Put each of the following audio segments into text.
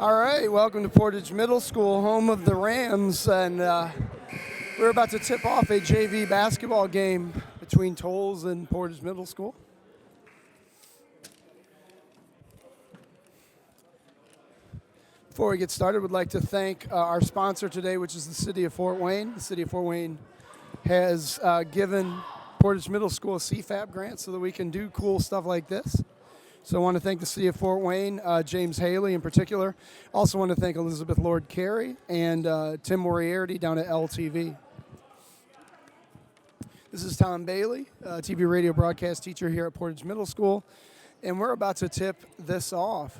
All right, welcome to Portage Middle School, home of the Rams, and we're about to tip off a JV basketball game between Towles and Portage Middle School. Before we get started, we'd like to thank our sponsor today, which is the City of Fort Wayne. The City of Fort Wayne has given Portage Middle School a CFAP grant so that we can do cool stuff like this. So I want to thank the City of Fort Wayne, James Haley in particular. Also want to thank Elizabeth Lord Carey and Tim Moriarty down at LTV. This is Tom Bailey, TV radio broadcast teacher here at Portage Middle School, and we're about to tip this off.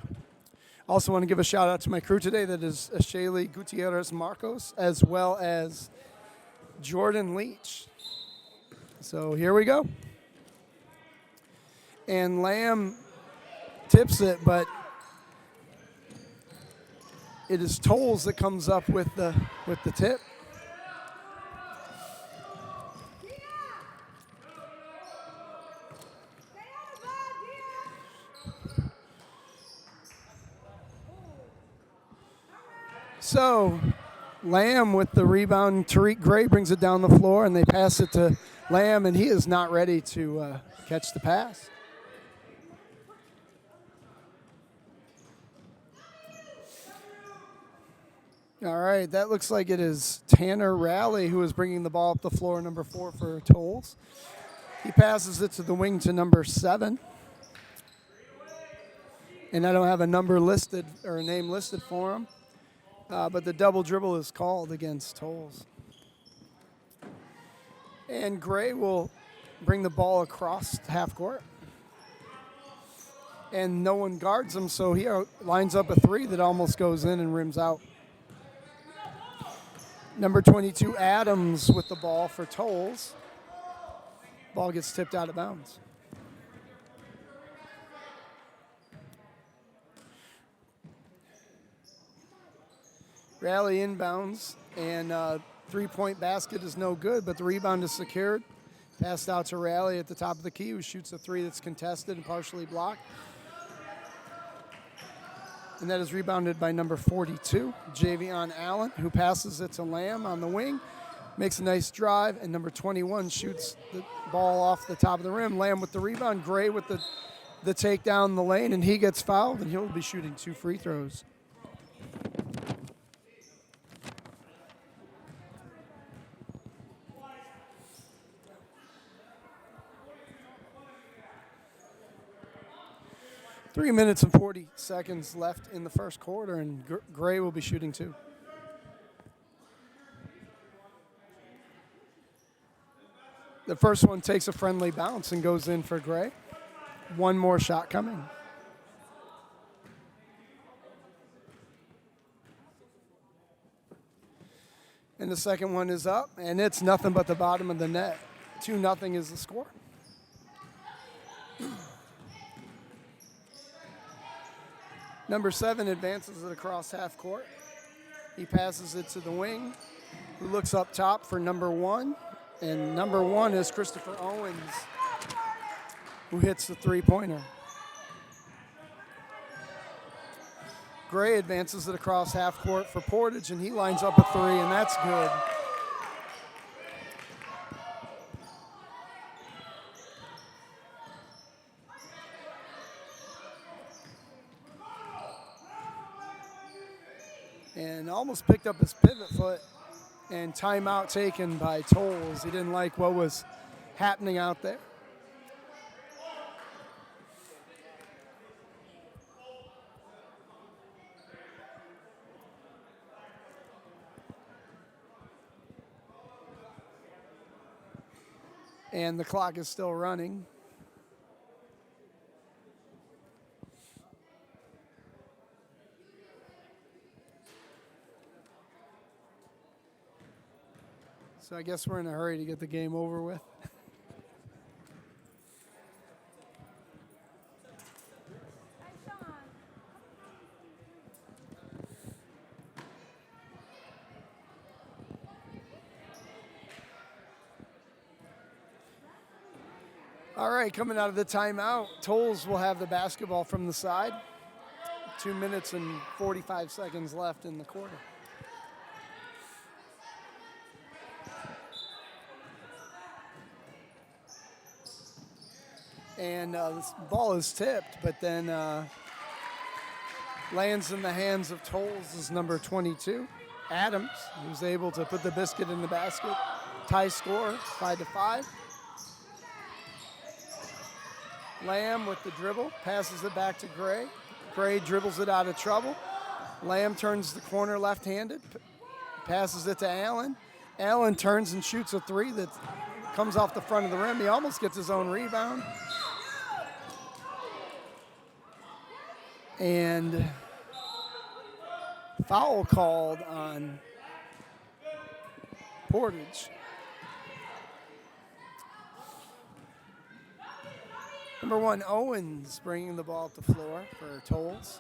Also want to give a shout out to my crew today, that is Shaylee Gutierrez Marcos, as well as Jordan Leach. So here we go. And Lamb tips it, but it is Towles that comes up with the tip. So Lamb with the rebound. Tariq Gray brings it down the floor, and they pass it to Lamb, and he is not ready to catch the pass. All right, that looks like it is Tanner Rowley who is bringing the ball up the floor, number 4 for Towles. He passes it to the wing to number 7. And I don't have a number listed or a name listed for him, but the double dribble is called against Towles. And Gray will bring the ball across half court. And no one guards him, so he lines up a 3 that almost goes in and rims out. Number 22, Adams, with the ball for Towles. Ball gets tipped out of bounds. Rally inbounds, and three-point basket is no good, but the rebound is secured. Passed out to Rally at the top of the key, who shoots a 3 that's contested and partially blocked. And that is rebounded by number 42, Javion Allen, who passes it to Lamb on the wing. Makes a nice drive, and number 21 shoots the ball off the top of the rim. Lamb with the rebound, Gray with the takedown in the lane, and he gets fouled, and he'll be shooting 2 free throws. Three minutes and 40 seconds left in the first quarter, and Gray will be shooting 2. The first one takes a friendly bounce and goes in for Gray. One more shot coming. And the second one is up, and it's nothing but the bottom of the net. 2-0 is the score. Number 7 advances it across half court. He passes it to the wing, who looks up top for number 1. And number 1 is Christopher Owens, who hits the three-pointer. Gray advances it across half court for Portage, and he lines up a 3, and that's good. And almost picked up his pivot foot, and timeout taken by Towles. He didn't like what was happening out there. And the clock is still running. So I guess we're in a hurry to get the game over with. All right, coming out of the timeout, Towles will have the basketball from the side. 2 minutes and 45 seconds left in the quarter. And this ball is tipped, but then lands in the hands of Towles' number 22, Adams, who's able to put the biscuit in the basket. Tie score, 5-5. Lamb with the dribble, passes it back to Gray. Gray dribbles it out of trouble. Lamb turns the corner left-handed, passes it to Allen. Allen turns and shoots a three that comes off the front of the rim. He almost gets his own rebound. And foul called on Portage. Number 1, Owens bringing the ball to the floor for Towles.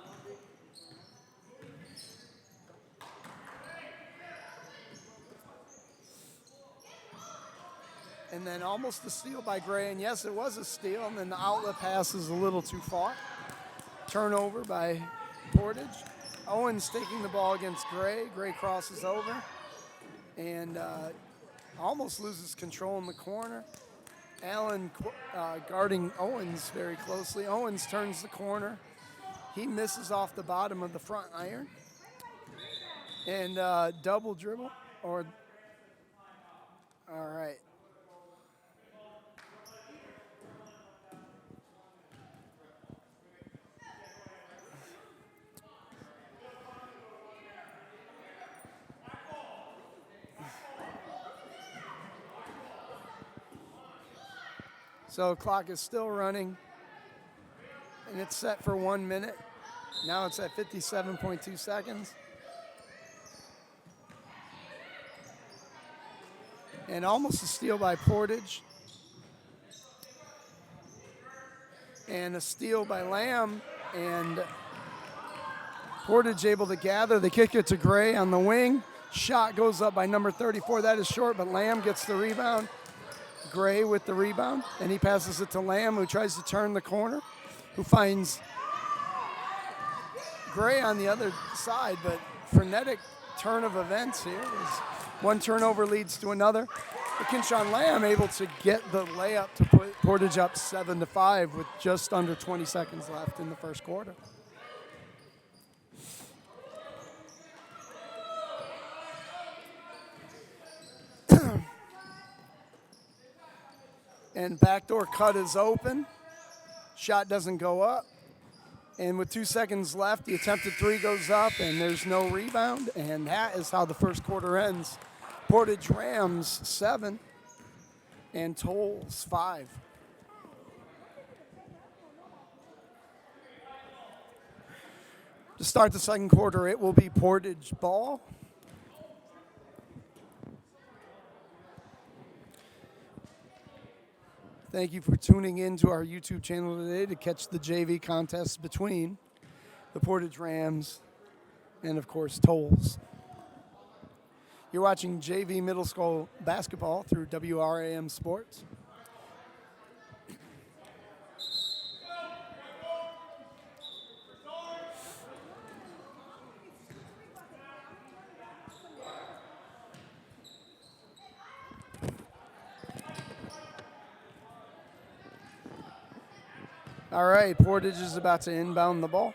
And then almost a steal by Gray, and yes, it was a steal, and then the outlet pass is a little too far. Turnover by Portage. Owens taking the ball against Gray. Gray crosses over and almost loses control in the corner. Allen guarding Owens very closely. Owens turns the corner. He misses off the bottom of the front iron. And double dribble. All right. So clock is still running, and it's set for 1 minute. Now it's at 57.2 seconds. And almost a steal by Portage. And a steal by Lamb, and Portage able to gather. They kick it to Gray on the wing. Shot goes up by number 34. That is short, but Lamb gets the rebound. Gray with the rebound, and he passes it to Lamb, who tries to turn the corner, who finds Gray on the other side, but frenetic turn of events here. One turnover leads to another. But Kinshawn Lamb able to get the layup to put Portage up 7-5 with just under 20 seconds left in the first quarter. And backdoor cut is open. Shot doesn't go up. And with 2 seconds left, the attempted three goes up, and there's no rebound. And that is how the first quarter ends. Portage Rams 7 and Towles 5. To start the second quarter, it will be Portage ball. Thank you for tuning in to our YouTube channel today to catch the JV contest between the Portage Rams and, of course, Towles. You're watching JV Middle School basketball through WRAM Sports. All right, Portage is about to inbound the ball.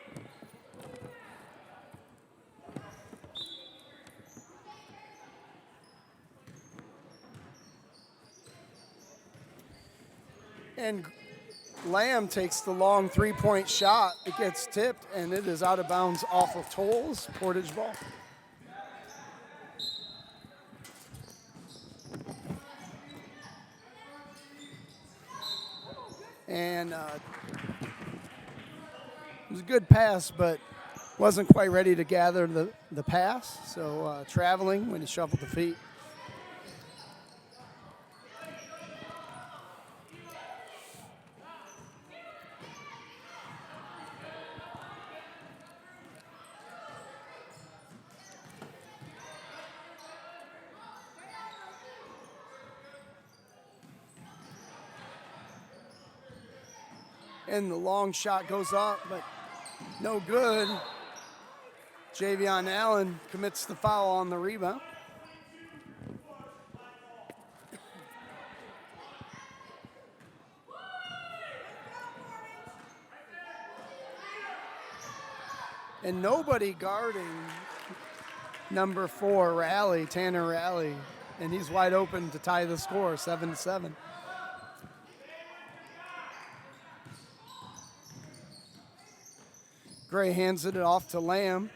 And Lamb takes the long three-point shot. It gets tipped, and it is out of bounds off of Towles. Portage ball. And it was a good pass, but wasn't quite ready to gather the pass. So traveling when he shuffled the feet. And the long shot goes up, but no good. Javion Allen commits the foul on the rebound. And nobody guarding number 4, Tanner Raleigh. And he's wide open to tie the score, 7-7. Gray hands it off to Lamb,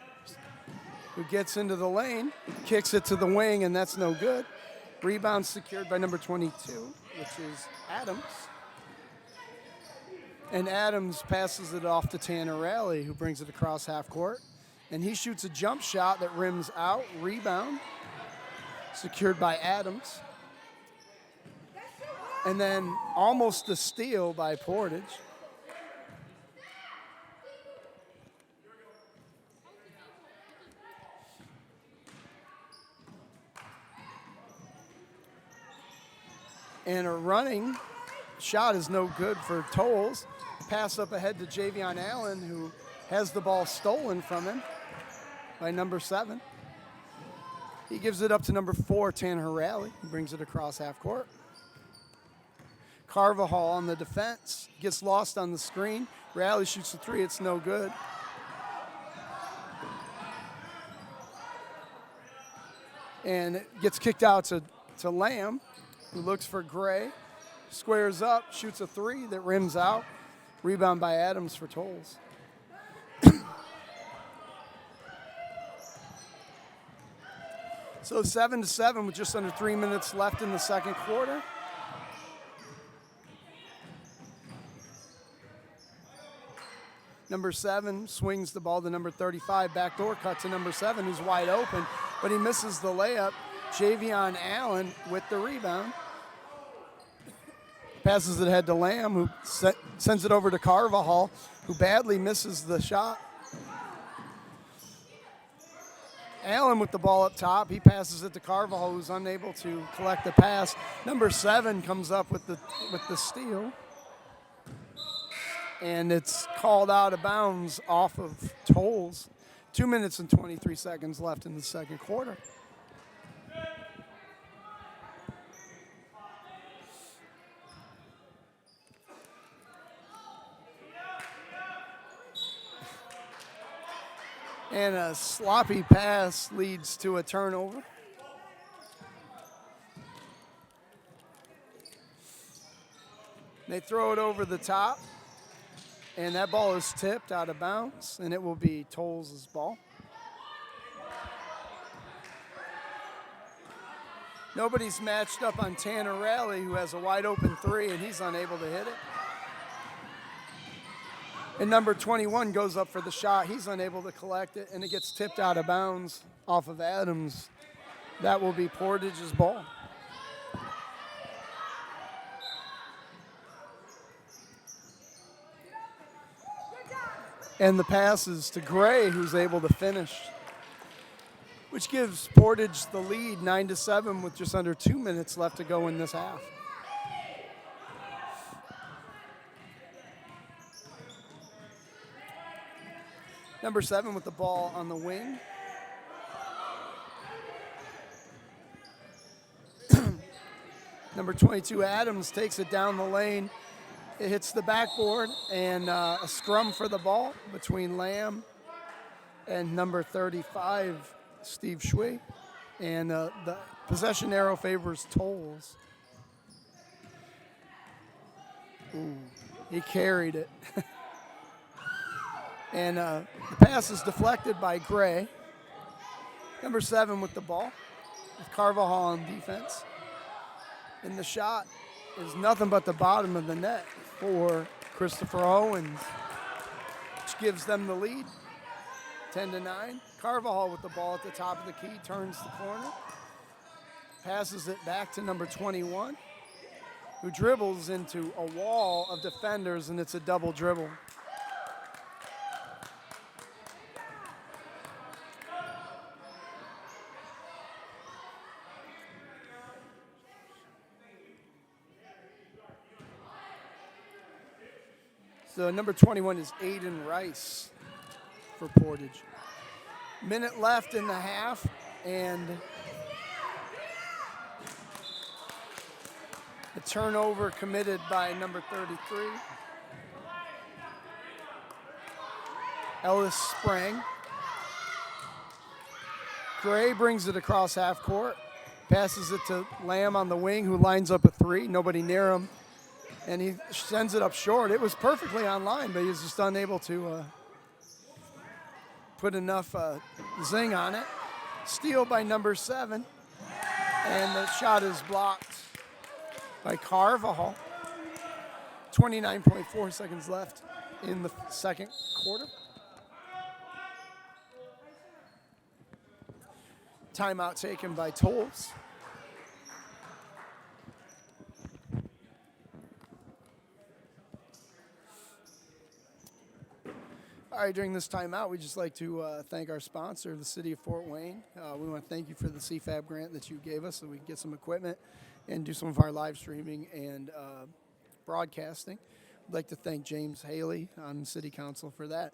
who gets into the lane, kicks it to the wing, and that's no good. Rebound secured by number 22, which is Adams. And Adams passes it off to Tanner Raleigh, who brings it across half court. And he shoots a jump shot that rims out. Rebound secured by Adams. And then almost a steal by Portage. And a running shot is no good for Towles. Pass up ahead to Javion Allen, who has the ball stolen from him by number 7. He gives it up to number 4, Tanner Raleigh, who brings it across half court. Carvajal on the defense, gets lost on the screen. Raleigh shoots a 3, it's no good. And it gets kicked out to Lamb, who looks for Gray. Squares up, shoots a 3 that rims out. Rebound by Adams for Towles. So 7-7 with just under 3 minutes left in the second quarter. Number 7 swings the ball to number 35. Backdoor cut to number 7, who's wide open, but he misses the layup. Javion Allen with the rebound. Passes it ahead to Lamb, who sends it over to Carvajal, who badly misses the shot. Allen with the ball up top. He passes it to Carvajal, who's unable to collect the pass. Number 7 comes up with the steal. And it's called out of bounds off of Towles. 2 minutes and 23 seconds left in the second quarter. And a sloppy pass leads to a turnover. They throw it over the top, and that ball is tipped out of bounds, and it will be Towles' ball. Nobody's matched up on Tanner Raleigh, who has a wide open 3, and he's unable to hit it. And number 21 goes up for the shot. He's unable to collect it, and it gets tipped out of bounds off of Adams. That will be Portage's ball. And the pass is to Gray, who's able to finish, which gives Portage the lead 9-7 with just under 2 minutes left to go in this half. Number 7 with the ball on the wing. Number 22, Adams, takes it down the lane. It hits the backboard, and a scrum for the ball between Lamb and number 35, Steve Schwee. And the possession arrow favors Towles. Ooh, he carried it. And the pass is deflected by Gray. Number 7 with the ball, with Carvajal on defense. And the shot is nothing but the bottom of the net for Christopher Owens, which gives them the lead, 10-9. Carvajal with the ball at the top of the key, turns the corner, passes it back to number 21, who dribbles into a wall of defenders, and it's a double dribble. So number 21 is Aiden Rice for Portage. Minute left in the half, and a turnover committed by number 33. Ellis Sprang. Gray brings it across half court, passes it to Lamb on the wing, who lines up a three. Nobody near him, and he sends it up short. It was perfectly on line, but he was just unable to put enough zing on it. Steal by number 7, and the shot is blocked by Carvajal. 29.4 seconds left in the second quarter. Timeout taken by Towles. All right, during this timeout, we'd just like to thank our sponsor, the City of Fort Wayne. We want to thank you for the CFAB grant that you gave us so we can get some equipment and do some of our live streaming and broadcasting. I'd like to thank James Haley on City Council for that.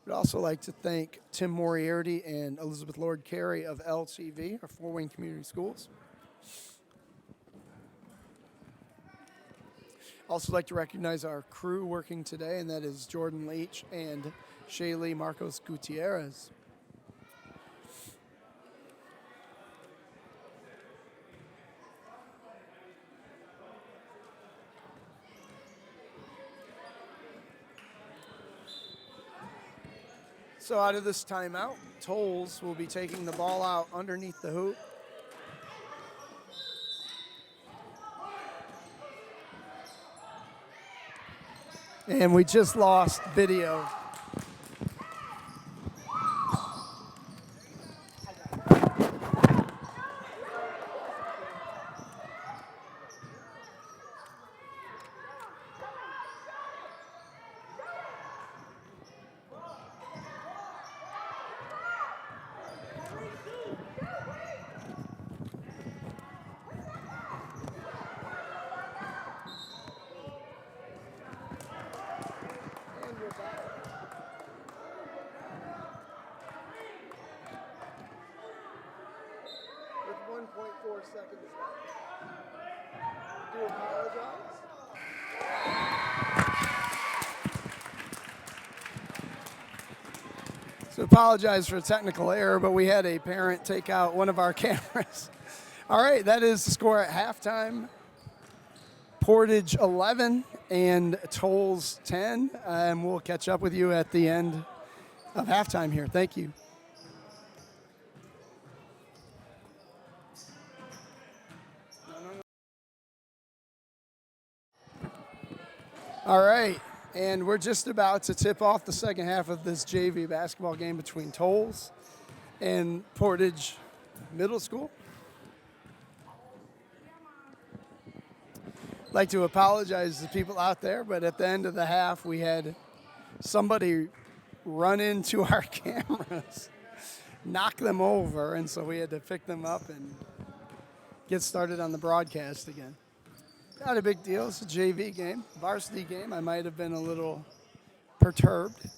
We'd also like to thank Tim Moriarty and Elizabeth Lord Carey of LTV, our Fort Wayne Community Schools. Also like to recognize our crew working today, and that is Jordan Leach and Shaylee Marcos Gutierrez. So out of this timeout, Towles will be taking the ball out underneath the hoop. And we just lost video. With 1.4 seconds left. Do apologize. So apologize for a technical error, but we had a parent take out one of our cameras. All right, that is the score at halftime. Portage 11 and Towles 10. And we'll catch up with you at the end of halftime here. Thank you. All right, and we're just about to tip off the second half of this JV basketball game between Towles and Portage Middle School. I'd like to apologize to people out there, but at the end of the half, we had somebody run into our cameras, knock them over, and so we had to pick them up and get started on the broadcast again. Not a big deal. It's a JV game, varsity game. I might have been a little perturbed.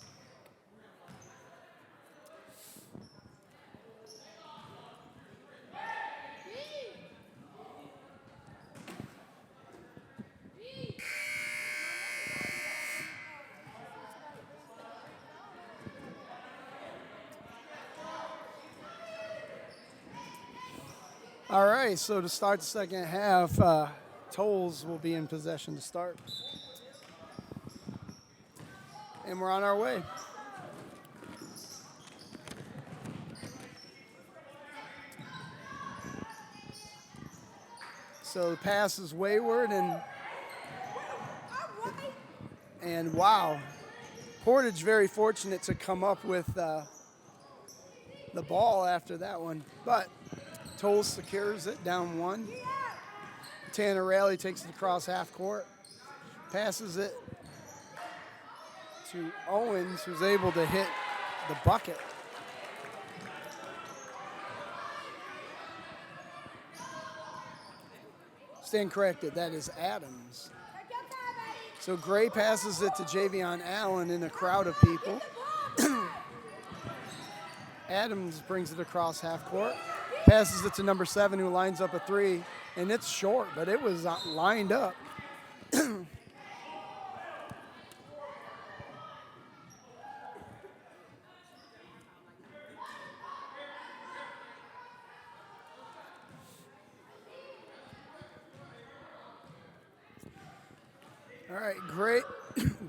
All right, so to start the second half, Towles will be in possession to start. And we're on our way. So the pass is wayward, and wow, Portage very fortunate to come up with the ball after that one, but Towles secures it down one. Tanner Raleigh takes it across half court, passes it to Owens, who's able to hit the bucket. Stand corrected, that is Adams. So Gray passes it to Javion Allen in a crowd of people. Adams brings it across half court, passes it to number 7, who lines up a 3, and it's short, but it was lined up. All right,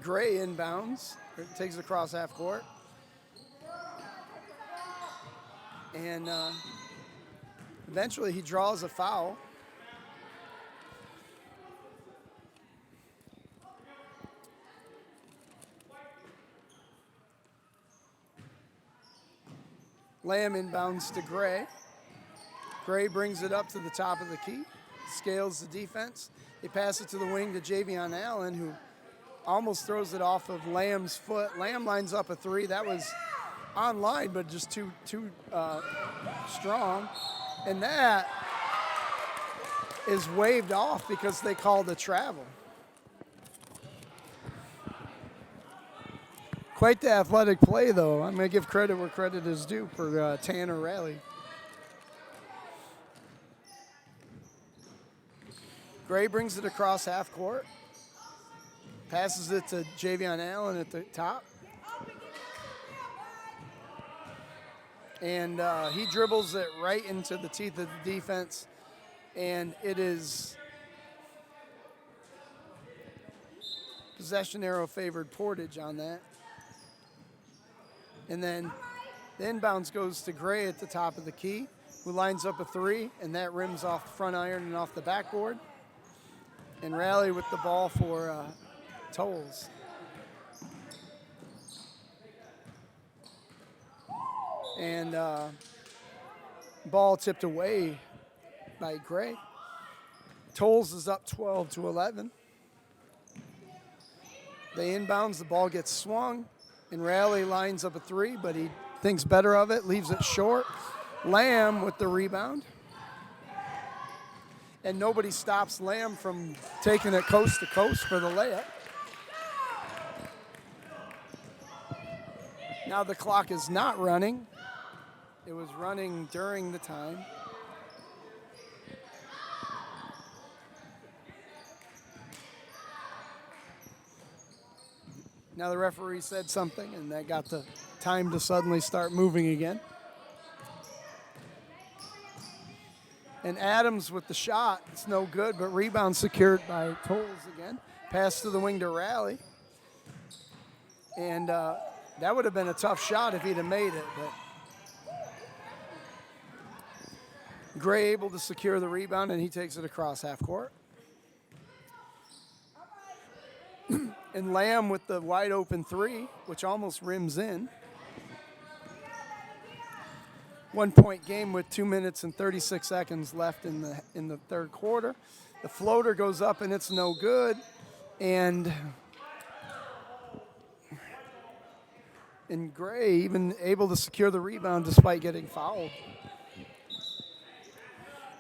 Gray inbounds, takes it across half court. And eventually he draws a foul. Lamb inbounds to Gray. Gray brings it up to the top of the key, scales the defense. They pass it to the wing to Javion Allen, who almost throws it off of Lamb's foot. Lamb lines up a 3. That was online, but just too strong. And that is waved off because they called a travel. Quite the athletic play, though. I'm going to give credit where credit is due for Tanner Raleigh. Gray brings it across half court. Passes it to Javion Allen at the top. And he dribbles it right into the teeth of the defense. And it is possession arrow favored Portage on that. And then the inbounds goes to Gray at the top of the key, who lines up a 3, and that rims off the front iron and off the backboard. And Raleigh with the ball for Towles. And ball tipped away by Gray. Towles is up 12-11. They inbounds, the ball gets swung, and Raleigh lines up a 3, but he thinks better of it, leaves it short. Lamb with the rebound. And nobody stops Lamb from taking it coast to coast for the layup. Now the clock is not running. It was running during the time. Now the referee said something, and that got the time to suddenly start moving again. And Adams with the shot. It's no good, but rebound secured by Towles again. Pass to the wing to Raleigh. And that would have been a tough shot if he'd have made it. But Gray able to secure the rebound, and he takes it across half court. And Lamb with the wide open 3, which almost rims in. 1-point game with 2 minutes and 36 seconds left in the third quarter. The floater goes up and it's no good. And Gray even able to secure the rebound despite getting fouled.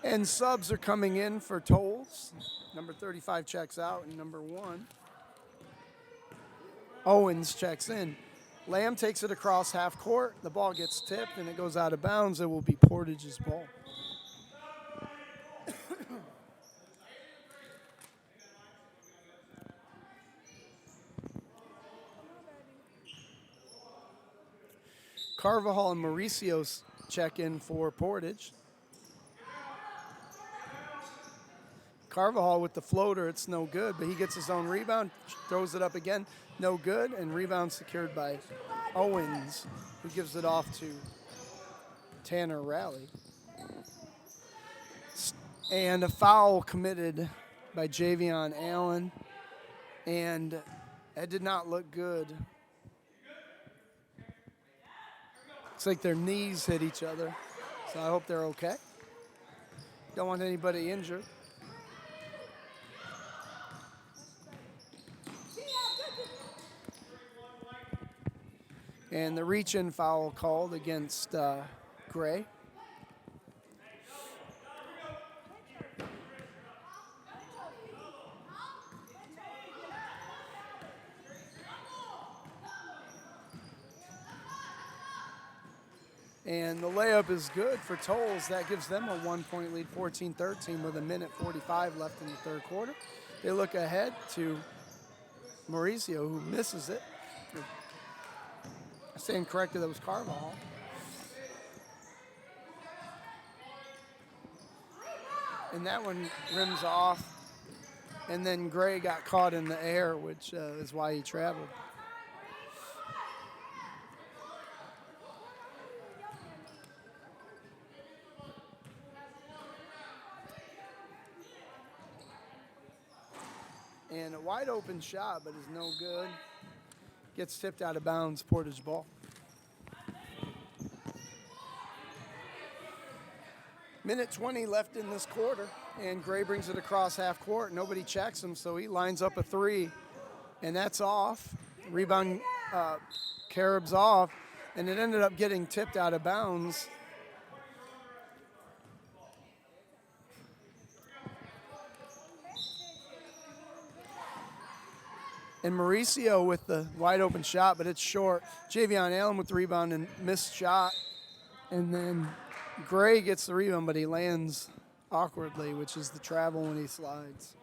And subs are coming in for Towles. Number 35 checks out, and number 1, Owens, checks in. Lamb takes it across half court. The ball gets tipped, and it goes out of bounds. It will be Portage's ball. Carvajal and Mauricio's check in for Portage. Carvajal with the floater, it's no good, but he gets his own rebound, throws it up again, no good, and rebound secured by Owens, who gives it off to Tanner Raleigh. And a foul committed by Javion Allen, and that did not look good. Looks like their knees hit each other, so I hope they're okay. Don't want anybody injured. And the reach-in foul called against Gray. And the layup is good for Towles. That gives them a 1-point lead, 14-13, with 1:45 left in the third quarter. They look ahead to Mauricio, who misses it. I stand corrected, that was Carvajal. And that one rims off. And then Gray got caught in the air, which is why he traveled. And a wide open shot, but is no good. Gets tipped out of bounds, Portage ball. Minute 20 left in this quarter, and Gray brings it across half court. Nobody checks him, so he lines up a three, and that's off. Rebound, Carib's off, and it ended up getting tipped out of bounds. And Mauricio with the wide open shot, but it's short. Javion Allen with the rebound and missed shot. And then Gray gets the rebound, but he lands awkwardly, which is the travel when he slides.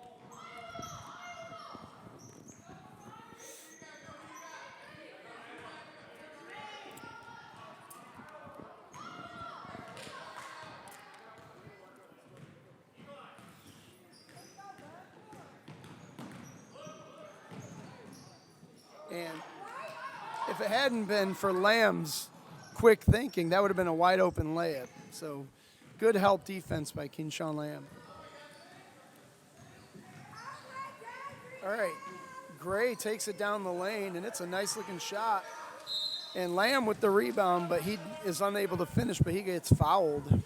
And if it hadn't been for Lamb's quick thinking, that would have been a wide open layup. So good help defense by Kinshawn Lamb. All right, Gray takes it down the lane, and it's a nice looking shot. And Lamb with the rebound, but he is unable to finish, but he gets fouled.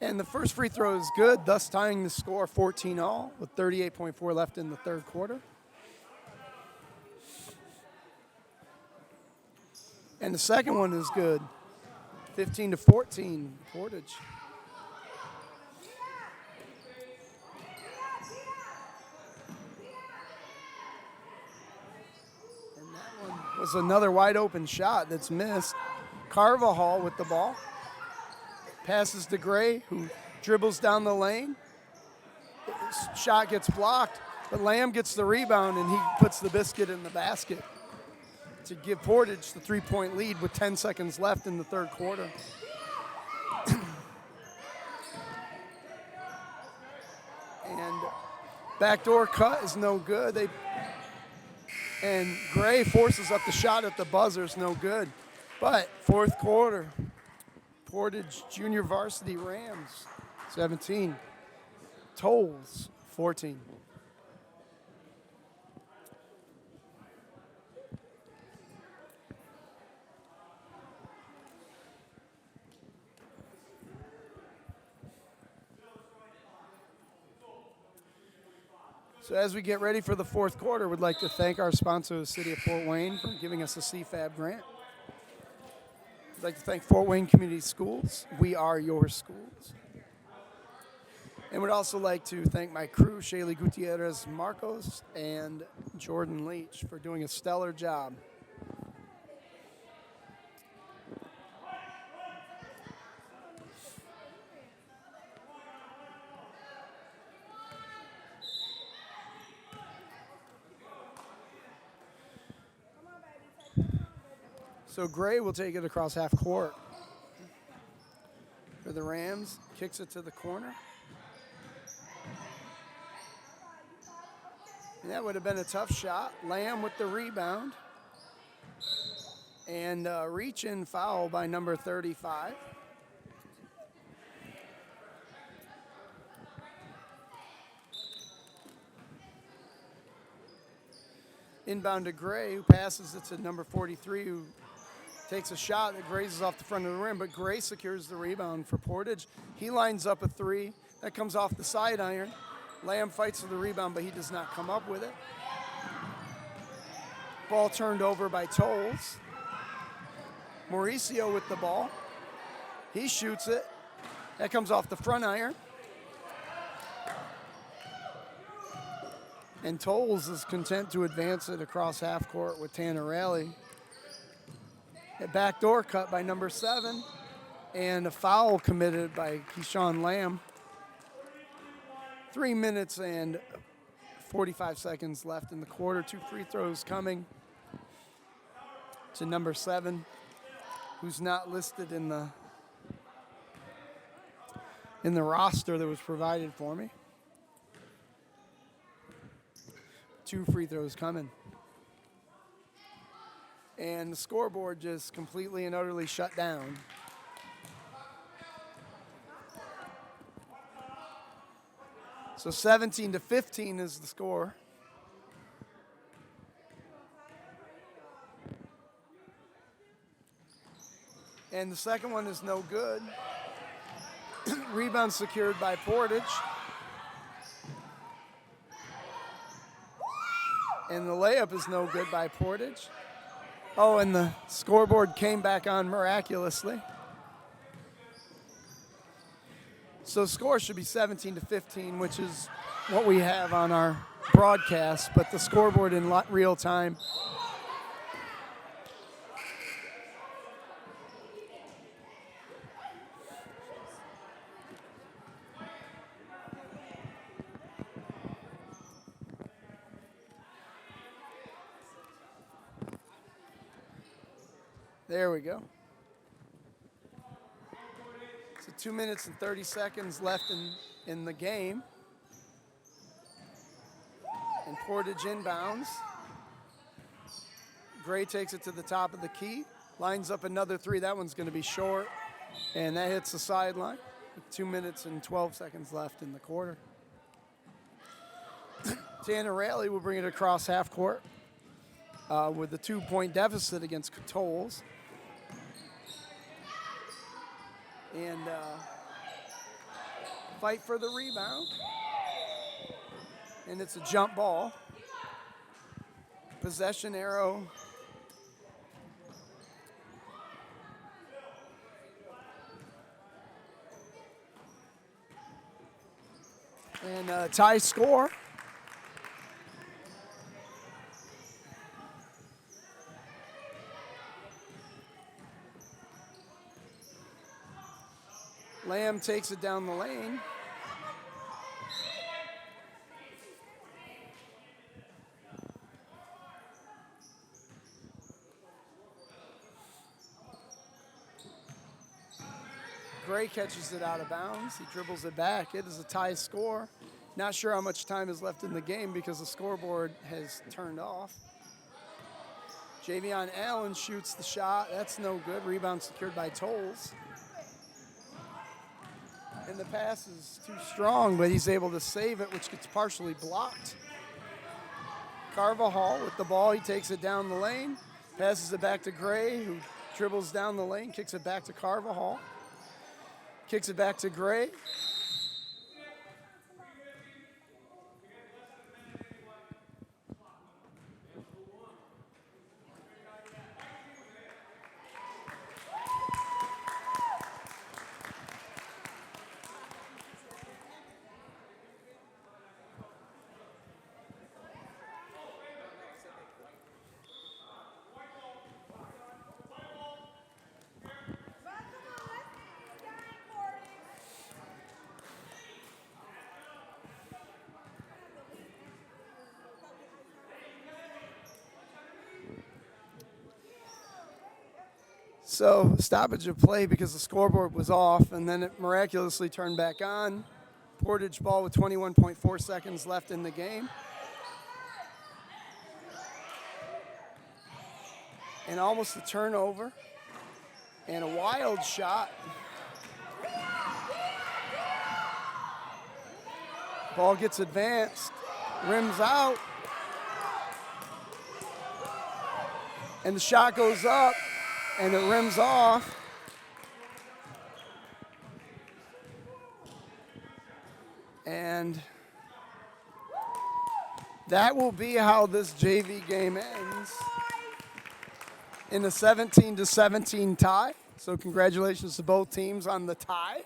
And the first free throw is good, thus tying the score 14-all with 38.4 left in the third quarter. And the second one is good, 15-14, Portage. And that one was another wide open shot that's missed. Carvajal with the ball. Passes to Gray, who dribbles down the lane. His shot gets blocked, but Lamb gets the rebound, and he puts the biscuit in the basket to give Portage the 3-point lead with 10 seconds left in the third quarter. And backdoor cut is no good. And Gray forces up the shot at the buzzer, it's no good. But fourth quarter, Portage Junior Varsity Rams, 17. Towles, 14. So as we get ready for the fourth quarter, we'd like to thank our sponsor, the City of Fort Wayne, for giving us a CFAB grant. I'd like to thank Fort Wayne Community Schools. We are your schools. And would also like to thank my crew, Shaylee Gutierrez Marcos and Jordan Leach, for doing a stellar job. So Gray will take it across half court for the Rams, kicks it to the corner. And that would have been a tough shot. Lamb with the rebound. And reach-in foul by number 35. Inbound to Gray, who passes it to number 43, who takes a shot that grazes off the front of the rim, but Gray secures the rebound for Portage. He lines up a three. That comes off the side iron. Lamb fights for the rebound, but he does not come up with it. Ball turned over by Towles. Mauricio with the ball. He shoots it. That comes off the front iron. And Towles is content to advance it across half court with Tannerelli. A backdoor cut by number 7. And a foul committed by Keyshawn Lamb. 3 minutes and 45 seconds left in the quarter. 2 free throws coming to number 7, who's not listed in the roster that was provided for me. 2 free throws coming. And the scoreboard just completely and utterly shut down. So 17-15 is the score. And the second one is no good. Rebound secured by Portage. And the layup is no good by Portage. Oh, and the scoreboard came back on miraculously. So the score should be 17-15, which is what we have on our broadcast, but the scoreboard in real time. There we go. So 2 minutes and 30 seconds left in the game. And Portage inbounds. Gray takes it to the top of the key. Lines up another 3. That one's going to be short. And that hits the sideline with 2 minutes and 12 seconds left in the quarter. Tannerelli will bring it across half court with a 2-point deficit against Towles. And fight for the rebound. And it's a jump ball. Possession arrow. And tie score. Lamb takes it down the lane. Gray catches it out of bounds. He dribbles it back. It is a tie score. Not sure how much time is left in the game because the scoreboard has turned off. Javion Allen shoots the shot. That's no good. Rebound secured by Towles. And the pass is too strong, but he's able to save it, which gets partially blocked. Carvajal with the ball. He takes it down the lane. Passes it back to Gray, who dribbles down the lane, kicks it back to Carvajal. Kicks it back to Gray. So stoppage of play because the scoreboard was off, and then it miraculously turned back on. Portage ball with 21.4 seconds left in the game. And almost a turnover. And a wild shot. Ball gets advanced, rims out. And the shot goes up. And it rims off. And that will be how this JV game ends in a 17-17 tie. So congratulations to both teams on the tie.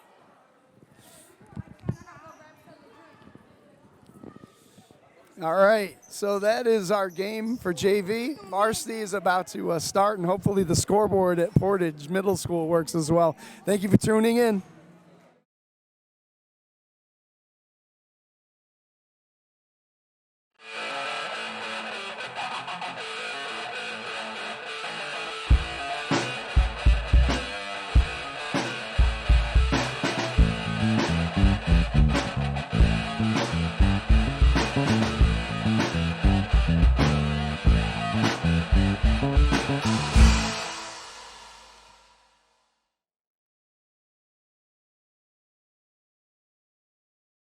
All right, so that is our game for JV. Varsity is about to start, and hopefully the scoreboard at Portage Middle School works as well. Thank you for tuning in.